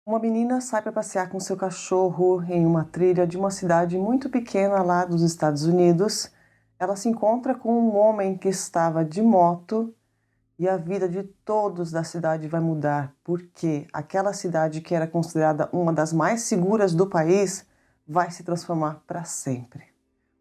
Uma menina sai para passear com seu cachorro em uma trilha de uma cidade muito pequena lá dos Estados Unidos. Ela se encontra com um homem que estava de moto e a vida de todos da cidade vai mudar, porque aquela cidade que era considerada uma das mais seguras do país vai se transformar para sempre.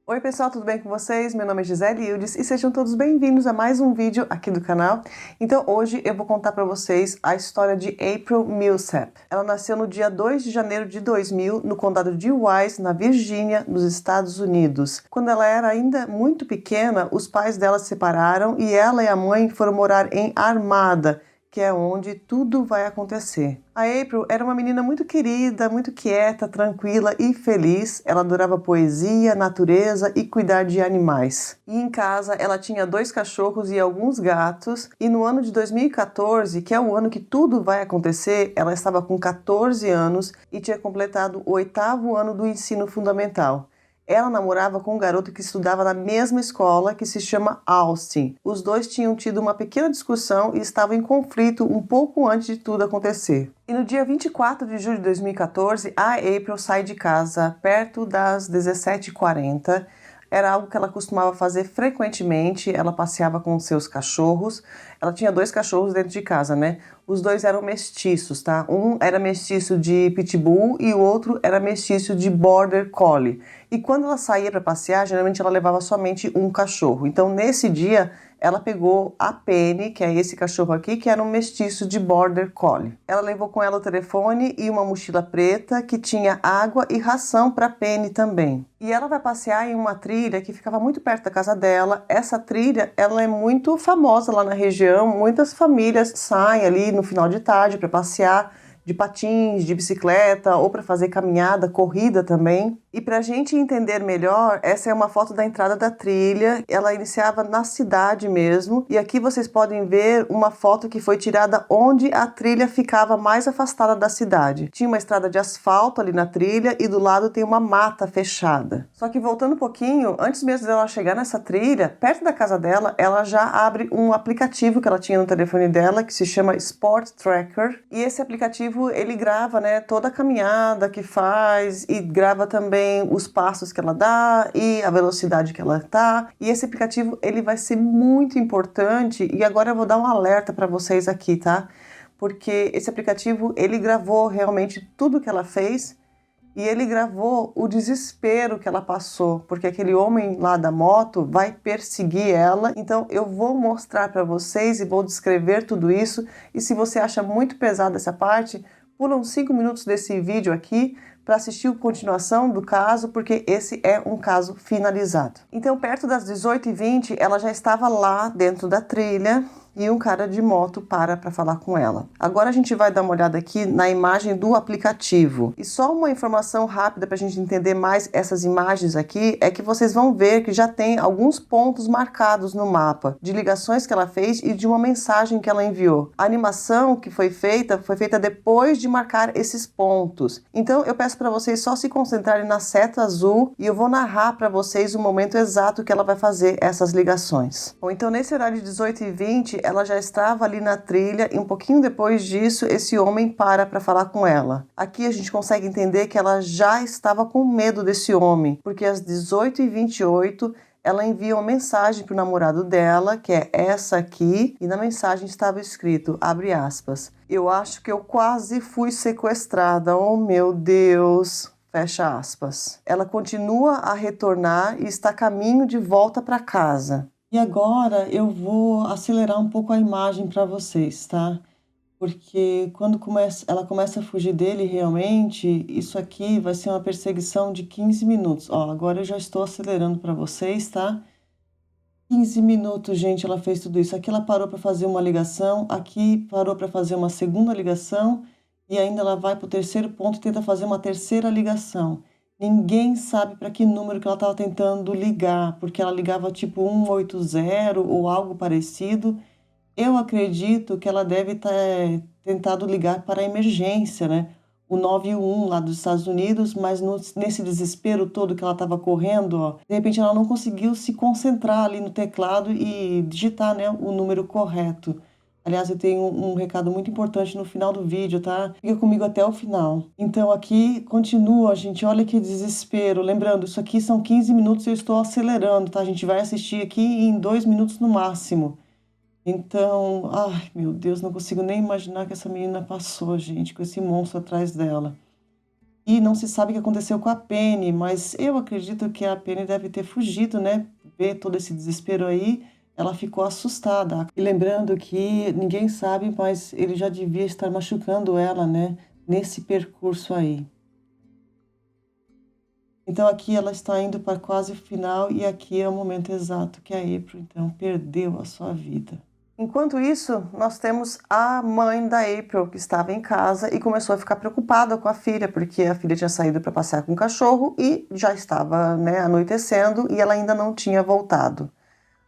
Oi pessoal, tudo bem com vocês? Meu nome é Gisele Ildes e sejam todos bem-vindos a mais um vídeo aqui do canal. Então hoje eu vou contar para vocês a história de April Millsap. Ela nasceu no dia 2 de janeiro de 2000 no condado de Wise, na Virgínia, nos Estados Unidos. Quando ela era ainda muito pequena, os pais dela se separaram e ela e a mãe foram morar em Armada, que é onde tudo vai acontecer. A April era uma menina muito querida, muito quieta, tranquila e feliz. Ela adorava poesia, natureza e cuidar de animais. E em casa ela tinha 2 cachorros e alguns gatos. E no ano de 2014, que é o ano que tudo vai acontecer, ela estava com 14 anos e tinha completado o 8º ano do ensino fundamental. Ela namorava com um garoto que estudava na mesma escola, que se chama Austin. Os dois tinham tido uma pequena discussão e estavam em conflito um pouco antes de tudo acontecer. E no dia 24 de julho de 2014, a April sai de casa perto das 17h40. Era algo que ela costumava fazer frequentemente. Ela passeava com seus cachorros. Ela tinha 2 cachorros dentro de casa, né? Os 2 eram mestiços, tá? Um era mestiço de Pitbull e o outro era mestiço de Border Collie. E quando ela saía para passear, geralmente ela levava somente um cachorro. Então, nesse dia, ela pegou a Penny, que é esse cachorro aqui, que era um mestiço de Border Collie. Ela levou com ela o telefone e uma mochila preta que tinha água e ração para Penny também. E ela vai passear em uma trilha que ficava muito perto da casa dela. Essa trilha, ela é muito famosa lá na região. Muitas famílias saem ali no final de tarde para passear de patins, de bicicleta ou para fazer caminhada, corrida também. E para a gente entender melhor, essa é uma foto da entrada da trilha. Ela iniciava na cidade mesmo. E aqui vocês podem ver uma foto que foi tirada onde a trilha ficava mais afastada da cidade. Tinha uma estrada de asfalto ali na trilha e do lado tem uma mata fechada. Só que voltando um pouquinho, antes mesmo dela chegar nessa trilha, perto da casa dela, ela já abre um aplicativo que ela tinha no telefone dela, que se chama Sport Tracker. E esse aplicativo ele grava, né, toda a caminhada que faz e grava também os passos que ela dá e a velocidade que ela tá. E esse aplicativo ele vai ser muito importante e agora eu vou dar um alerta para vocês aqui, tá? Porque esse aplicativo ele gravou realmente tudo que ela fez e ele gravou o desespero que ela passou, porque aquele homem lá da moto vai perseguir ela. Então eu vou mostrar para vocês e vou descrever tudo isso. E se você acha muito pesada essa parte, pula uns 5 minutos desse vídeo aqui para assistir a continuação do caso, porque esse é um caso finalizado. Então, perto das 18h20, ela já estava lá dentro da trilha e um cara de moto para falar com ela. Agora a gente vai dar uma olhada aqui na imagem do aplicativo. E só uma informação rápida para a gente entender mais essas imagens aqui, é que vocês vão ver que já tem alguns pontos marcados no mapa, de ligações que ela fez e de uma mensagem que ela enviou. A animação que foi feita depois de marcar esses pontos. Então eu peço para vocês só se concentrarem na seta azul e eu vou narrar para vocês o momento exato que ela vai fazer essas ligações. Bom, então nesse horário de 18h20, ela já estava ali na trilha e um pouquinho depois disso, esse homem para falar com ela. Aqui a gente consegue entender que ela já estava com medo desse homem, porque às 18h28, ela envia uma mensagem para o namorado dela, que é essa aqui, e na mensagem estava escrito, abre aspas, eu acho que eu quase fui sequestrada, oh meu Deus, fecha aspas. Ela continua a retornar e está a caminho de volta para casa. E agora eu vou acelerar um pouco a imagem para vocês, tá? Porque quando ela começa a fugir dele realmente, isso aqui vai ser uma perseguição de 15 minutos. Ó, agora eu já estou acelerando para vocês, tá? 15 minutos, gente, ela fez tudo isso. Aqui ela parou para fazer uma ligação, aqui parou para fazer uma segunda ligação e ainda ela vai para o terceiro ponto e tenta fazer uma terceira ligação. Ninguém sabe para que número que ela estava tentando ligar, porque ela ligava tipo 180 ou algo parecido. Eu acredito que ela deve ter tentado ligar para a emergência, né? O 91 lá dos Estados Unidos, mas nesse desespero todo que ela estava correndo, ó, de repente ela não conseguiu se concentrar ali no teclado e digitar, né, o número correto. Aliás, eu tenho um recado muito importante no final do vídeo, tá? Fica comigo até o final. Então aqui continua, gente, olha que desespero. Lembrando, isso aqui são 15 minutos, eu estou acelerando, tá? A gente vai assistir aqui em 2 minutos no máximo. Então, ai meu Deus, não consigo nem imaginar que essa menina passou, gente, com esse monstro atrás dela. E não se sabe o que aconteceu com a Penny, mas eu acredito que a Penny deve ter fugido, né? Ver todo esse desespero aí, ela ficou assustada. E lembrando que ninguém sabe, mas ele já devia estar machucando ela, né? Nesse percurso aí. Então aqui ela está indo para quase o final e aqui é o momento exato que a April, então, perdeu a sua vida. Enquanto isso, nós temos a mãe da April, que estava em casa e começou a ficar preocupada com a filha, porque a filha tinha saído para passear com o cachorro e já estava, né, anoitecendo e ela ainda não tinha voltado.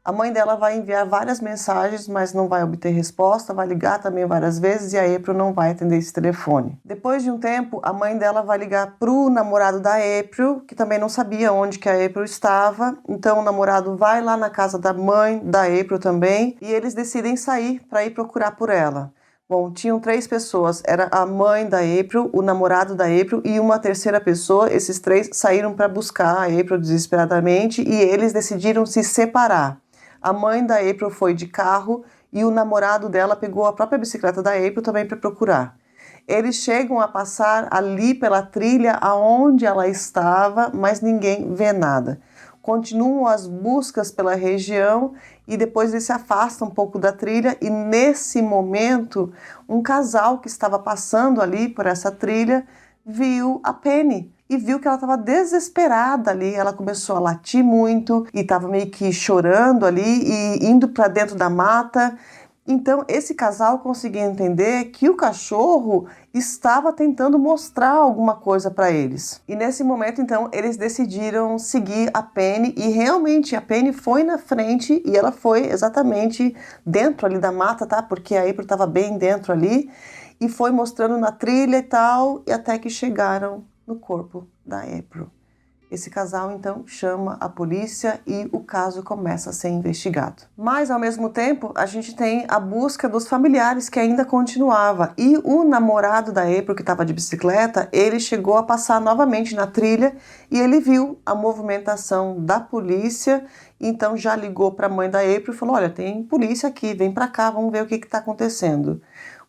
A mãe dela vai enviar várias mensagens, mas não vai obter resposta, vai ligar também várias vezes e a April não vai atender esse telefone. Depois de um tempo, a mãe dela vai ligar pro namorado da April, que também não sabia onde que a April estava. Então o namorado vai lá na casa da mãe da April também e eles decidem sair para ir procurar por ela. Bom, tinham 3 pessoas, era a mãe da April, o namorado da April e uma terceira pessoa. Esses 3 saíram para buscar a April desesperadamente e eles decidiram se separar. A mãe da April foi de carro e o namorado dela pegou a própria bicicleta da April também para procurar. Eles chegam a passar ali pela trilha aonde ela estava, mas ninguém vê nada. Continuam as buscas pela região e depois eles se afastam um pouco da trilha e nesse momento um casal que estava passando ali por essa trilha viu a Penny e viu que ela estava desesperada ali. Ela começou a latir muito e estava meio que chorando ali e indo para dentro da mata. Então esse casal conseguia entender que o cachorro estava tentando mostrar alguma coisa para eles. E nesse momento, então, eles decidiram seguir a Penny e realmente a Penny foi na frente e ela foi exatamente dentro ali da mata, tá? Porque a April estava bem dentro ali e foi mostrando na trilha e tal, e até que chegaram no corpo da April. Esse casal, então, chama a polícia e o caso começa a ser investigado. Mas, ao mesmo tempo, a gente tem a busca dos familiares que ainda continuava. E o namorado da April, que estava de bicicleta, ele chegou a passar novamente na trilha e ele viu a movimentação da polícia, então já ligou para a mãe da April e falou: olha, tem polícia aqui, vem para cá, vamos ver o que está acontecendo.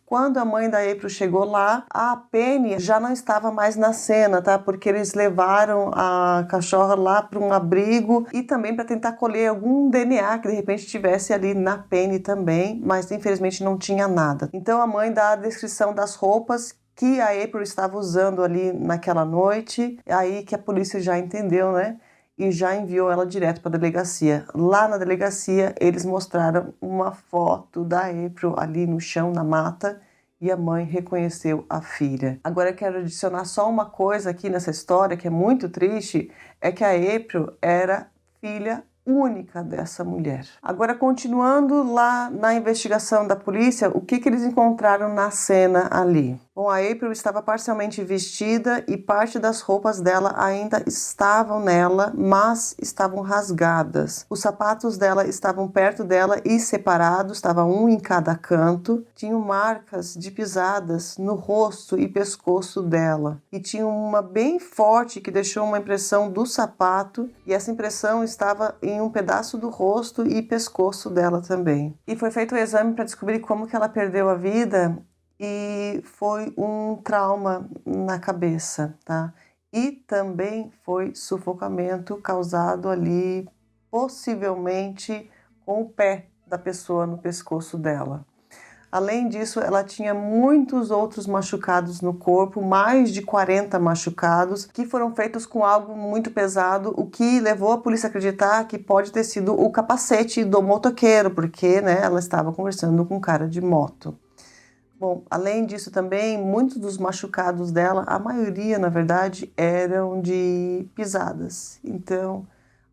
Quando a mãe da April chegou lá, a Penny já não estava mais na cena, tá? Porque eles levaram a cachorra lá para um abrigo e também para tentar colher algum DNA que de repente tivesse ali na Penny também, mas infelizmente não tinha nada. Então a mãe dá a descrição das roupas que a April estava usando ali naquela noite, é aí que a polícia já entendeu, né? E já enviou ela direto para a delegacia. Lá na delegacia, eles mostraram uma foto da April ali no chão, na mata, e a mãe reconheceu a filha. Agora eu quero adicionar só uma coisa aqui nessa história, que é muito triste, é que a April era filha única dessa mulher. Agora, continuando lá na investigação da polícia, o que eles encontraram na cena ali? Bom, a April estava parcialmente vestida e parte das roupas dela ainda estavam nela, mas estavam rasgadas. Os sapatos dela estavam perto dela e separados, estava um em cada canto. Tinham marcas de pisadas no rosto e pescoço dela. E tinha uma bem forte que deixou uma impressão do sapato, e essa impressão estava em um pedaço do rosto e pescoço dela também. E foi feito o exame para descobrir como que ela perdeu a vida. E foi um trauma na cabeça, tá? E também foi sufocamento causado ali, possivelmente com o pé da pessoa no pescoço dela. Além disso, ela tinha muitos outros machucados no corpo, mais de 40 machucados, que foram feitos com algo muito pesado, o que levou a polícia a acreditar que pode ter sido o capacete do motoqueiro, porque, né, ela estava conversando com um cara de moto. Bom, além disso também, muitos dos machucados dela, a maioria, na verdade, eram de pisadas. Então,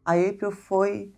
a April foi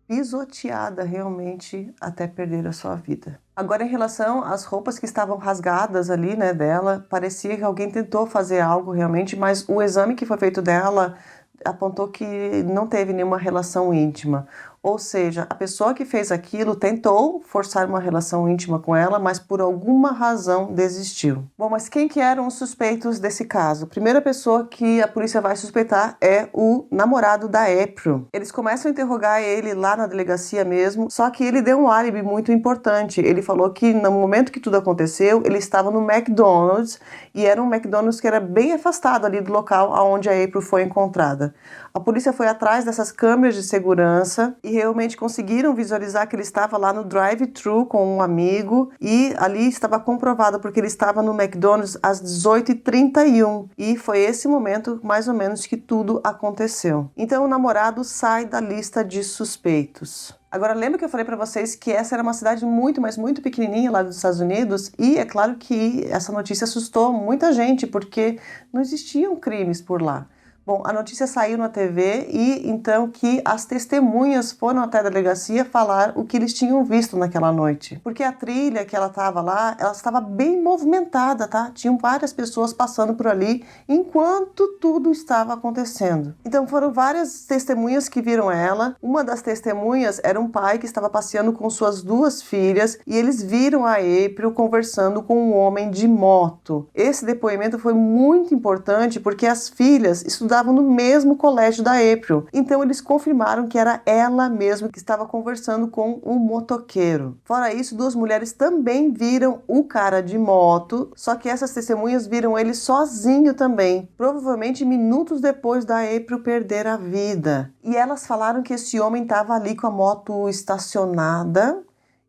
pisoteada realmente até perder a sua vida. Agora, em relação às roupas que estavam rasgadas ali, né, dela, parecia que alguém tentou fazer algo realmente, mas o exame que foi feito dela apontou que não teve nenhuma relação íntima. Ou seja, a pessoa que fez aquilo tentou forçar uma relação íntima com ela, mas por alguma razão desistiu. Bom, mas quem que eram os suspeitos desse caso? A primeira pessoa que a polícia vai suspeitar é o namorado da April. Eles começam a interrogar ele lá na delegacia mesmo, só que ele deu um álibi muito importante. Ele falou que no momento que tudo aconteceu, ele estava no McDonald's, e era um McDonald's que era bem afastado ali do local onde a April foi encontrada. A polícia foi atrás dessas câmeras de segurança e realmente conseguiram visualizar que ele estava lá no drive-thru com um amigo, e ali estava comprovado porque ele estava no McDonald's às 18h31, e foi esse momento mais ou menos que tudo aconteceu. Então o namorado sai da lista de suspeitos. Agora, lembra que eu falei para vocês que essa era uma cidade muito, mas muito pequenininha lá dos Estados Unidos? E é claro que essa notícia assustou muita gente, porque não existiam crimes por lá. Bom, a notícia saiu na TV e então que as testemunhas foram até a delegacia falar o que eles tinham visto naquela noite. Porque a trilha que ela estava lá, ela estava bem movimentada, tá? Tinham várias pessoas passando por ali enquanto tudo estava acontecendo. Então foram várias testemunhas que viram ela. Uma das testemunhas era um pai que estava passeando com suas duas filhas e eles viram a April conversando com um homem de moto. Esse depoimento foi muito importante porque as filhas estudavam no mesmo colégio da April. Então eles confirmaram que era ela mesma que estava conversando com um motoqueiro. Fora isso, duas mulheres também viram o cara de moto, só que essas testemunhas viram ele sozinho também, provavelmente minutos depois da April perder a vida. E elas falaram que esse homem estava ali com a moto estacionada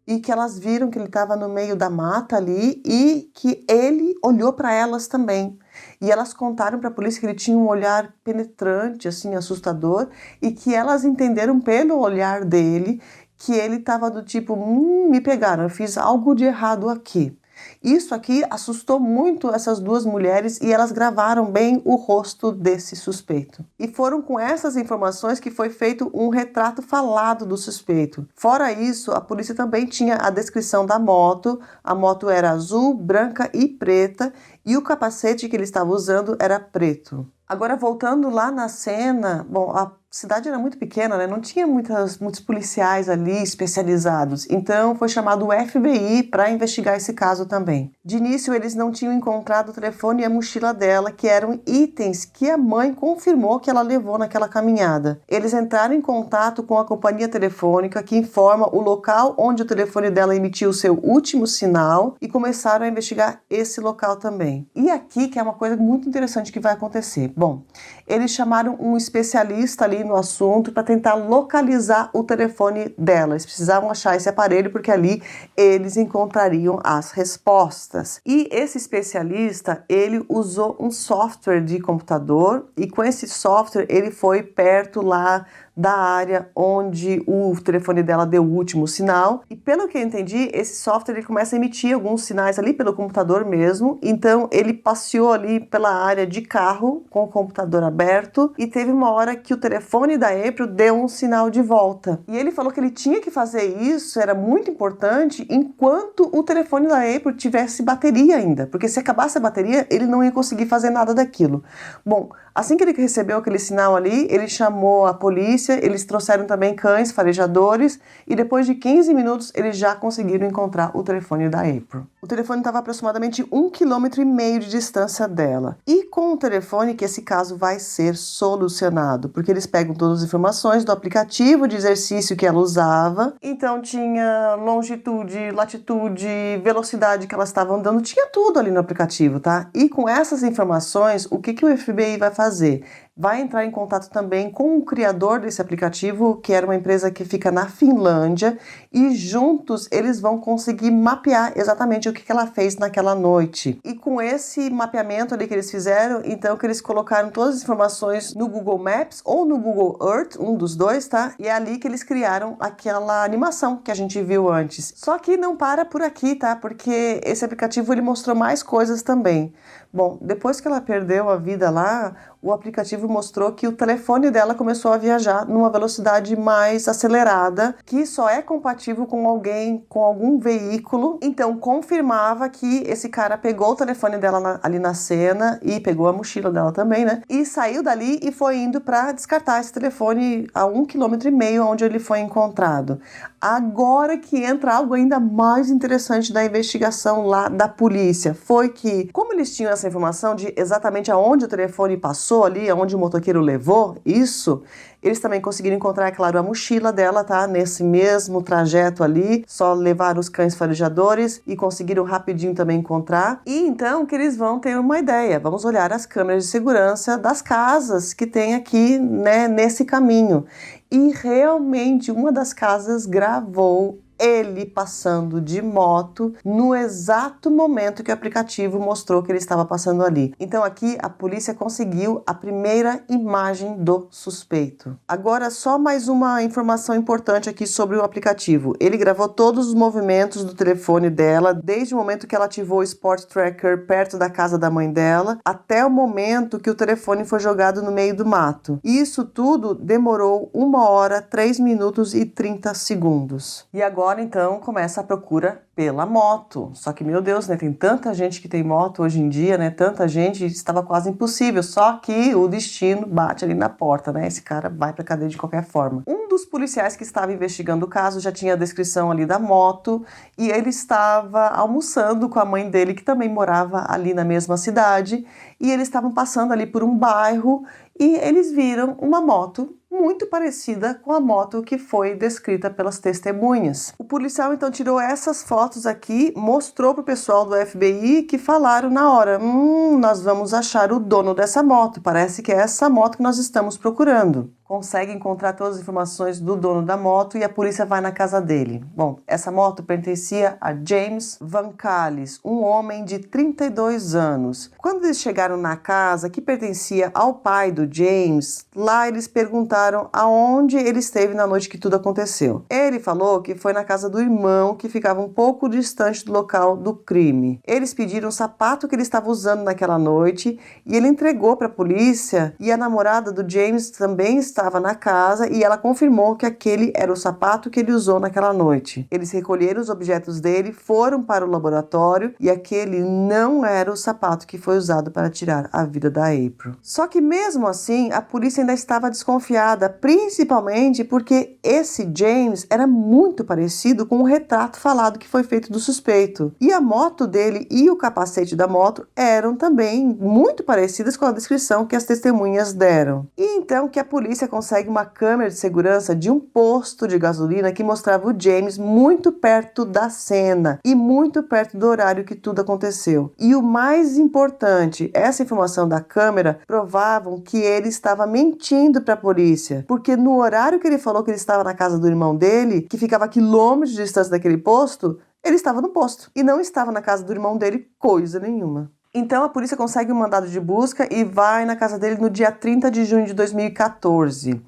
e que elas viram que ele estava no meio da mata ali e que ele olhou para elas também. E elas contaram para a polícia que ele tinha um olhar penetrante, assim, assustador, e que elas entenderam pelo olhar dele que ele estava do tipo, me pegaram, eu fiz algo de errado aqui. Isso aqui assustou muito essas duas mulheres e elas gravaram bem o rosto desse suspeito. E foram com essas informações que foi feito um retrato falado do suspeito. Fora isso, a polícia também tinha a descrição da moto. A moto era azul, branca e preta e o capacete que ele estava usando era preto. Agora, voltando lá na cena, bom, a cidade era muito pequena, né? Não tinha muitos policiais ali especializados. Então, foi chamado o FBI para investigar esse caso também. De início, eles não tinham encontrado o telefone e a mochila dela, que eram itens que a mãe confirmou que ela levou naquela caminhada. Eles entraram em contato com a companhia telefônica, que informa o local onde o telefone dela emitiu o seu último sinal, e começaram a investigar esse local também. E aqui que é uma coisa muito interessante que vai acontecer. Bom, eles chamaram um especialista ali no assunto para tentar localizar o telefone dela. Eles precisavam achar esse aparelho porque ali eles encontrariam as respostas. E esse especialista, ele usou um software de computador e com esse software ele foi perto lá da área onde o telefone dela deu o último sinal. E pelo que eu entendi, esse software ele começa a emitir alguns sinais ali pelo computador mesmo. Então ele passeou ali pela área de carro com o computador aberto e teve uma hora que o telefone da April deu um sinal de volta. E ele falou que ele tinha que fazer isso, era muito importante, enquanto o telefone da April tivesse bateria ainda. Porque se acabasse a bateria, ele não ia conseguir fazer nada daquilo. Bom, assim que ele recebeu aquele sinal ali, ele chamou a polícia. Eles trouxeram também cães farejadores e depois de 15 minutos eles já conseguiram encontrar o telefone da April. O telefone estava aproximadamente 1,5 km de distância dela. E com o telefone que esse caso vai ser solucionado, porque eles pegam todas as informações do aplicativo de exercício que ela usava. Então tinha longitude, latitude, velocidade que ela estava andando, tinha tudo ali no aplicativo, tá? E com essas informações, o que o FBI vai fazer? Vai entrar em contato também com o criador desse aplicativo, que era uma empresa que fica na Finlândia, e juntos eles vão conseguir mapear exatamente o que ela fez naquela noite. E com esse mapeamento ali que eles fizeram, então que eles colocaram todas as informações no Google Maps ou no Google Earth, um dos dois, tá? E é ali que eles criaram aquela animação que a gente viu antes. Só que não para por aqui, tá? Porque esse aplicativo ele mostrou mais coisas também. Bom, depois que ela perdeu a vida lá, o aplicativo mostrou que o telefone dela começou a viajar numa velocidade mais acelerada, que só é compatível com alguém, com algum veículo. Então, confirmava que esse cara pegou o telefone dela ali na cena e pegou a mochila dela também, né? E saiu dali e foi indo para descartar esse telefone a 1,5 km onde ele foi encontrado. Agora que entra algo ainda mais interessante da investigação lá da polícia, foi que, como eles tinham essa informação de exatamente aonde o telefone passou ali, aonde o motoqueiro levou, eles também conseguiram encontrar, é claro, a mochila dela, tá? Nesse mesmo trajeto ali, só levaram os cães farejadores e conseguiram rapidinho também encontrar. E então que eles vão ter uma ideia, vamos olhar as câmeras de segurança das casas que tem aqui, né, nesse caminho. E realmente uma das casas gravou ele passando de moto no exato momento que o aplicativo mostrou que ele estava passando ali. Então aqui a polícia conseguiu a primeira imagem do suspeito. Agora só mais uma informação importante aqui sobre o aplicativo. Ele gravou todos os movimentos do telefone dela, desde o momento que ela ativou o Sport Tracker perto da casa da mãe dela, até o momento que o telefone foi jogado no meio do mato. E isso tudo demorou 1 hora, 3 minutos e 30 segundos. E agora então começa a procura pela moto. Só que, meu Deus, né, tem tanta gente que tem moto hoje em dia, né? Tanta gente, estava quase impossível. Só que o destino bate ali na porta, né? Esse cara vai pra cadeia de qualquer forma. Um dos policiais que estava investigando o caso já tinha a descrição ali da moto e ele estava almoçando com a mãe dele, que também morava ali na mesma cidade, e eles estavam passando ali por um bairro e eles viram uma moto muito parecida com a moto que foi descrita pelas testemunhas. O policial então tirou essas fotos aqui, mostrou para o pessoal do FBI, que falaram na hora: nós vamos achar o dono dessa moto, parece que é essa moto que nós estamos procurando. Consegue encontrar todas as informações do dono da moto e a polícia vai na casa dele. Bom, essa moto pertencia a James Van Callis, um homem de 32 anos. Quando eles chegaram na casa que pertencia ao pai do James, lá eles perguntaram aonde ele esteve na noite que tudo aconteceu. Ele falou que foi na casa do irmão, que ficava um pouco distante do local do crime. Eles pediram o sapato que ele estava usando naquela noite e ele entregou para a polícia, e a namorada do James também estava na casa e ela confirmou que aquele era o sapato que ele usou naquela noite. Eles recolheram os objetos dele, foram para o laboratório e aquele não era o sapato que foi usado para tirar a vida da April. Só que mesmo assim, a polícia ainda estava desconfiada, principalmente porque esse James era muito parecido com o retrato falado que foi feito do suspeito. E a moto dele e o capacete da moto eram também muito parecidas com a descrição que as testemunhas deram. E então que a polícia consegue uma câmera de segurança de um posto de gasolina que mostrava o James muito perto da cena e muito perto do horário que tudo aconteceu. E o mais importante, essa informação da câmera provavam que ele estava mentindo para a polícia, porque no horário que ele falou que ele estava na casa do irmão dele, que ficava a quilômetros de distância daquele posto, ele estava no posto e não estava na casa do irmão dele coisa nenhuma. Então a polícia consegue um mandado de busca e vai na casa dele no dia 30 de junho de 2014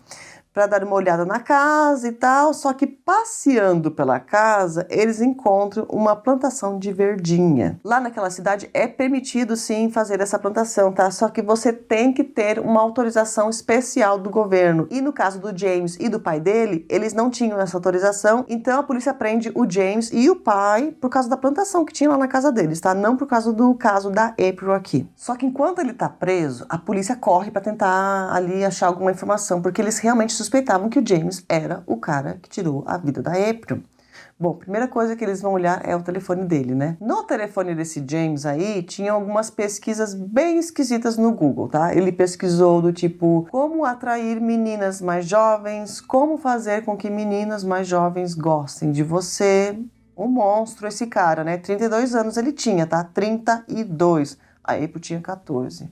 para dar uma olhada na casa e tal, só que passeando pela casa, eles encontram uma plantação de verdinha. Lá naquela cidade é permitido sim fazer essa plantação, tá? Só que você tem que ter uma autorização especial do governo. E no caso do James e do pai dele, eles não tinham essa autorização, então a polícia prende o James e o pai por causa da plantação que tinha lá na casa deles, tá? Não por causa do caso da April aqui. Só que enquanto ele tá preso, a polícia corre para tentar ali achar alguma informação, porque eles realmente suspeitavam que o James era o cara que tirou a vida da April. Bom, primeira coisa que eles vão olhar é o telefone dele, né? No telefone desse James aí, tinha algumas pesquisas bem esquisitas no Google, tá? Ele pesquisou do tipo, como atrair meninas mais jovens, como fazer com que meninas mais jovens gostem de você. Um monstro esse cara, né? 32 anos ele tinha, tá? 32. A April tinha 14.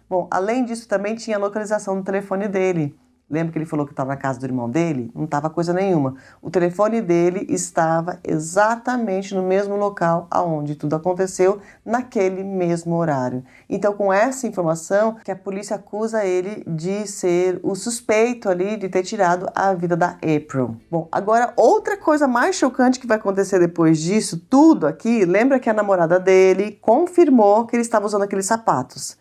Bom, além disso, também tinha a localização do telefone dele. Lembra que ele falou que estava na casa do irmão dele? Não estava coisa nenhuma. O telefone dele estava exatamente no mesmo local aonde tudo aconteceu, naquele mesmo horário. Então, com essa informação, que a polícia acusa ele de ser o suspeito ali de ter tirado a vida da April. Bom, agora outra coisa mais chocante que vai acontecer depois disso tudo aqui, lembra que a namorada dele confirmou que ele estava usando aqueles sapatos.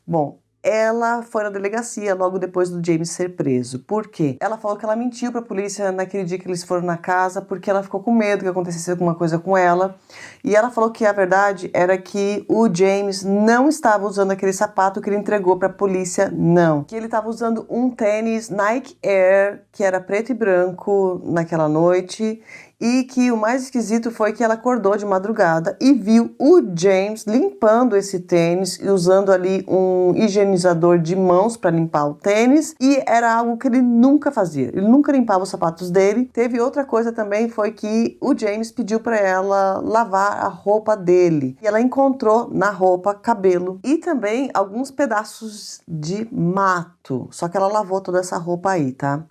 Bom, ela foi na delegacia logo depois do James ser preso. Por quê? Ela falou que ela mentiu para a polícia naquele dia que eles foram na casa porque ela ficou com medo que acontecesse alguma coisa com ela. E ela falou que a verdade era que o James não estava usando aquele sapato que ele entregou para a polícia, não. Que ele estava usando um tênis Nike Air, que era preto e branco naquela noite. E que o mais esquisito foi que ela acordou de madrugada e viu o James limpando esse tênis e usando ali um higienizador de mãos para limpar o tênis, e era algo que ele nunca fazia. Ele nunca limpava os sapatos dele. Teve outra coisa também, foi que o James pediu para ela lavar a roupa dele e ela encontrou na roupa cabelo e também alguns pedaços de mato. Só que ela lavou toda essa roupa aí, tá?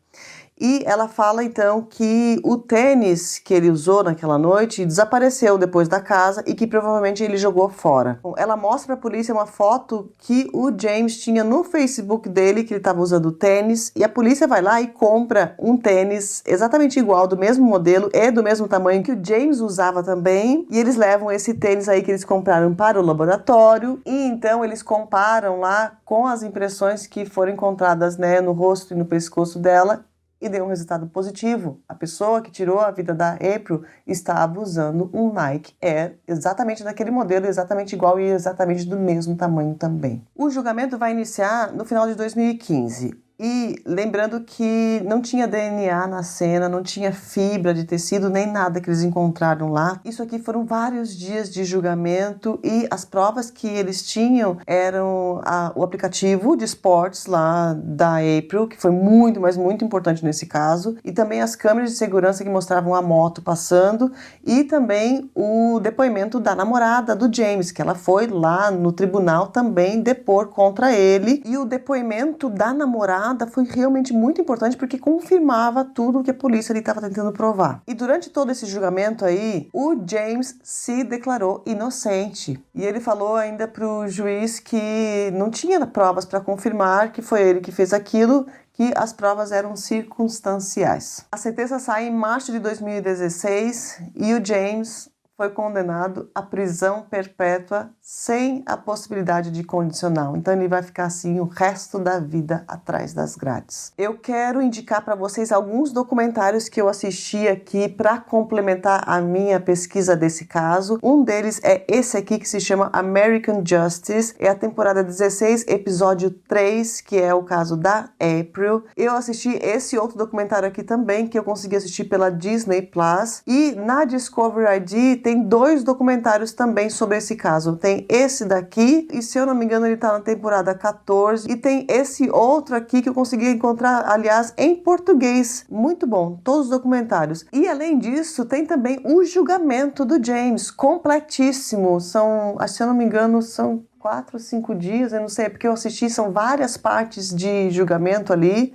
E ela fala então que o tênis que ele usou naquela noite desapareceu depois da casa e que provavelmente ele jogou fora. Bom, ela mostra para a polícia uma foto que o James tinha no Facebook dele, que ele estava usando o tênis, e a polícia vai lá e compra um tênis exatamente igual, do mesmo modelo e do mesmo tamanho que o James usava também, e eles levam esse tênis aí que eles compraram para o laboratório, e então eles comparam lá com as impressões que foram encontradas, né, no rosto e no pescoço dela, e deu um resultado positivo. A pessoa que tirou a vida da April estava usando um Nike Air exatamente daquele modelo, exatamente igual e exatamente do mesmo tamanho também. O julgamento vai iniciar no final de 2015. E lembrando que não tinha DNA na cena, não tinha fibra de tecido, nem nada que eles encontraram lá. Isso aqui foram vários dias de julgamento e as provas que eles tinham eram o aplicativo de esportes lá da April, que foi muito, mas muito importante nesse caso, e também as câmeras de segurança que mostravam a moto passando, e também o depoimento da namorada do James, que ela foi lá no tribunal também depor contra ele, e o depoimento da namorada foi realmente muito importante porque confirmava tudo o que a polícia estava tentando provar. E durante todo esse julgamento aí, o James se declarou inocente. E ele falou ainda para o juiz que não tinha provas para confirmar que foi ele que fez aquilo, que as provas eram circunstanciais. A sentença sai em março de 2016 e o James foi condenado à prisão perpétua sem a possibilidade de condicional. Então ele vai ficar assim o resto da vida atrás das grades. Eu quero indicar para vocês alguns documentários que eu assisti aqui para complementar a minha pesquisa desse caso. Um deles é esse aqui que se chama American Justice. É a temporada 16, episódio 3, que é o caso da April. Eu assisti esse outro documentário aqui também, que eu consegui assistir pela Disney Plus. E na Discovery ID tem 2 documentários também sobre esse caso. Tem esse daqui, e se eu não me engano ele tá na temporada 14, e tem esse outro aqui que eu consegui encontrar, aliás, em português. Muito bom, todos os documentários. E além disso, tem também o julgamento do James, completíssimo. São, se eu não me engano, são 4 ou 5 dias, eu não sei, porque eu assisti, são várias partes de julgamento ali.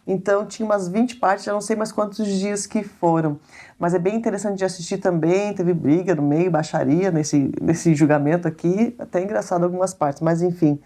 Então tinha umas 20 partes, eu não sei mais quantos dias que foram. Mas é bem interessante de assistir também, teve briga no meio, baixaria nesse julgamento aqui, até engraçado algumas partes, mas enfim.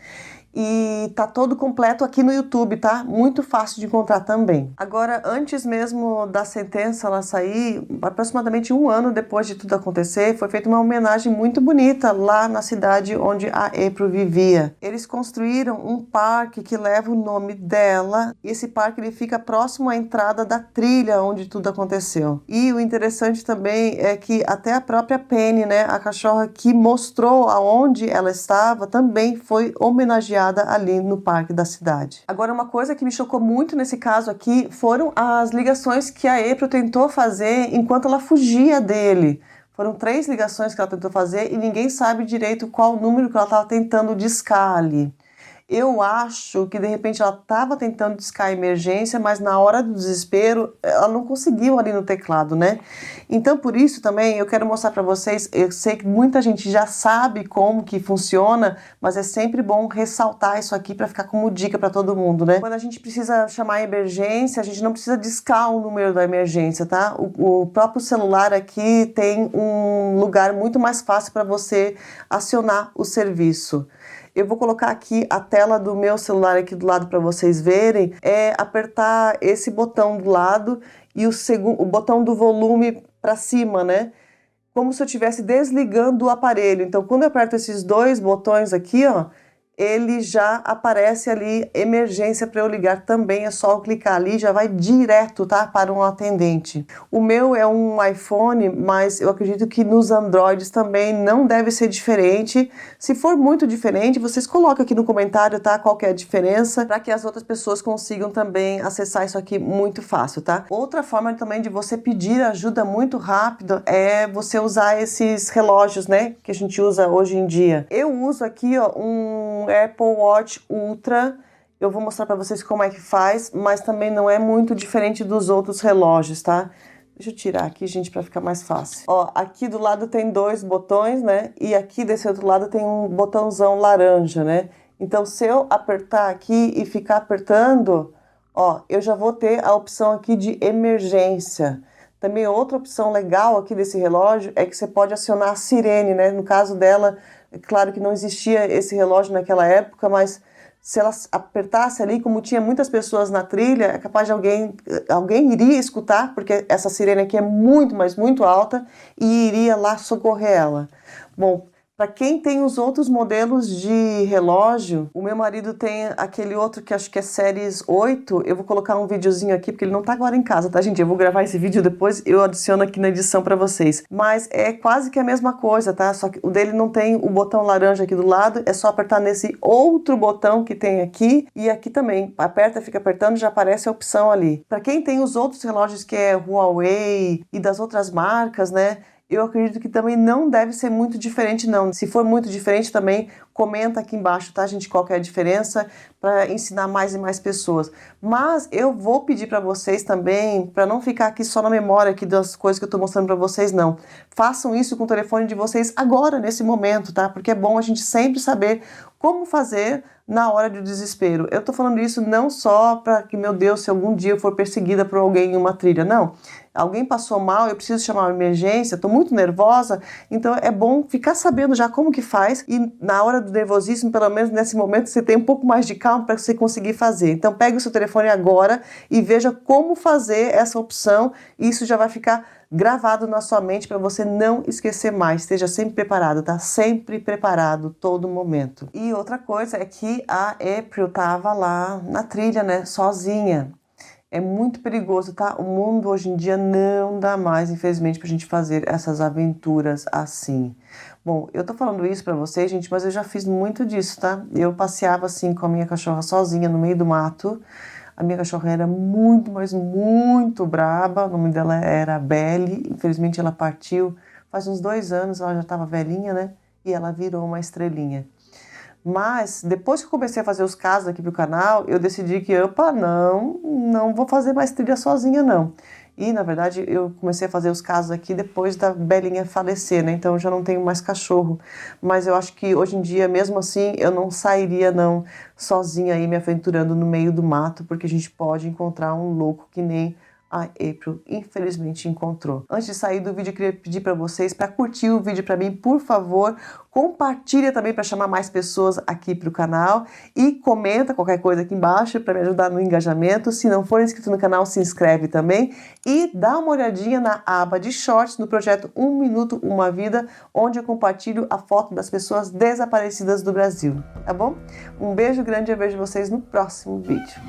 E tá todo completo aqui no YouTube, tá? Muito fácil de encontrar também. Agora, antes mesmo da sentença ela sair, aproximadamente 1 ano depois de tudo acontecer, foi feita uma homenagem muito bonita lá na cidade onde a April vivia. Eles construíram um parque que leva o nome dela, e esse parque ele fica próximo à entrada da trilha onde tudo aconteceu. E o interessante também é que até a própria Penny, né, a cachorra que mostrou aonde ela estava, também foi homenageada ali no parque da cidade. Agora, uma coisa que me chocou muito nesse caso aqui foram as ligações que a April tentou fazer enquanto ela fugia dele. Foram 3 ligações que ela tentou fazer e ninguém sabe direito qual número que ela estava tentando discar ali. Eu acho que de repente ela estava tentando discar a emergência, mas na hora do desespero ela não conseguiu ali no teclado, né? Então por isso também eu quero mostrar para vocês, eu sei que muita gente já sabe como que funciona, mas é sempre bom ressaltar isso aqui para ficar como dica para todo mundo, né? Quando a gente precisa chamar a emergência, a gente não precisa discar o número da emergência, tá? O próprio celular aqui tem um lugar muito mais fácil para você acionar o serviço. Eu vou colocar aqui a tela do meu celular aqui do lado para vocês verem. É apertar esse botão do lado e o botão do volume para cima, né? Como se eu estivesse desligando o aparelho. Então, quando eu aperto esses dois botões aqui, ó, ele já aparece ali, emergência para eu ligar também, é só eu clicar ali, já vai direto, tá, para um atendente. O meu é um iPhone, mas eu acredito que nos Androids também não deve ser diferente. Se for muito diferente, vocês colocam aqui no comentário, tá, qual que é a diferença, para que as outras pessoas consigam também acessar isso aqui muito fácil, tá? Outra forma também de você pedir ajuda muito rápido é você usar esses relógios, né, que a gente usa hoje em dia. Eu uso aqui, ó, um Apple Watch Ultra. Eu vou mostrar para vocês como é que faz, mas também não é muito diferente dos outros relógios, tá? Deixa eu tirar aqui, gente, para ficar mais fácil. Ó, aqui do lado tem dois botões, né? E aqui desse outro lado tem um botãozão laranja, né? Então, se eu apertar aqui e ficar apertando, ó, eu já vou ter a opção aqui de emergência. Também outra opção legal aqui desse relógio é que você pode acionar a sirene, né? No caso dela, é claro que não existia esse relógio naquela época, mas se ela apertasse ali, como tinha muitas pessoas na trilha, é capaz de alguém iria escutar, porque essa sirene aqui é muito, mas muito alta, e iria lá socorrer ela. Bom, para quem tem os outros modelos de relógio, o meu marido tem aquele outro que acho que é Series 8. Eu vou colocar um videozinho aqui, porque ele não tá agora em casa, tá, gente? Eu vou gravar esse vídeo depois, eu adiciono aqui na edição para vocês. Mas é quase que a mesma coisa, tá? Só que o dele não tem o botão laranja aqui do lado, é só apertar nesse outro botão que tem aqui e aqui também. Aperta, fica apertando, já aparece a opção ali. Para quem tem os outros relógios que é Huawei e das outras marcas, né? Eu acredito que também não deve ser muito diferente, não. Se for muito diferente também, comenta aqui embaixo, tá, gente, qual que é a diferença, para ensinar mais e mais pessoas. Mas eu vou pedir para vocês também, para não ficar aqui só na memória aqui das coisas que eu estou mostrando para vocês, não. Façam isso com o telefone de vocês agora, nesse momento, tá? Porque é bom a gente sempre saber como fazer na hora do desespero. Eu tô falando isso não só para que, meu Deus, se algum dia eu for perseguida por alguém em uma trilha, não. Alguém passou mal, eu preciso chamar uma emergência, estou muito nervosa, então é bom ficar sabendo já como que faz e na hora do nervosismo, pelo menos nesse momento, você tem um pouco mais de calma para você conseguir fazer. Então pegue o seu telefone agora e veja como fazer essa opção e isso já vai ficar gravado na sua mente para você não esquecer mais. Esteja sempre preparado, tá? Sempre preparado, todo momento. E outra coisa é que a April tava lá na trilha, né, sozinha. É muito perigoso, tá? O mundo hoje em dia não dá mais, infelizmente, pra gente fazer essas aventuras assim. Bom, eu tô falando isso pra vocês, gente, mas eu já fiz muito disso, tá? Eu passeava assim com a minha cachorra sozinha no meio do mato. A minha cachorra era muito, mas muito braba. O nome dela era Belle. Infelizmente ela partiu faz uns 2 anos, ela já tava velhinha, né? E ela virou uma estrelinha. Mas depois que eu comecei a fazer os casos aqui pro canal, eu decidi que, opa, não vou fazer mais trilha sozinha, não. E, na verdade, eu comecei a fazer os casos aqui depois da Belinha falecer, né? Então, eu já não tenho mais cachorro. Mas eu acho que, hoje em dia, mesmo assim, eu não sairia, não, sozinha aí me aventurando no meio do mato, porque a gente pode encontrar um louco que nem a April, infelizmente, encontrou. Antes de sair do vídeo, eu queria pedir para vocês para curtir o vídeo para mim, por favor. Compartilha também para chamar mais pessoas aqui para o canal e comenta qualquer coisa aqui embaixo para me ajudar no engajamento. Se não for inscrito no canal, se inscreve também e dá uma olhadinha na aba de Shorts no projeto 1 Minuto Uma Vida, onde eu compartilho a foto das pessoas desaparecidas do Brasil, tá bom? Um beijo grande e eu vejo vocês no próximo vídeo.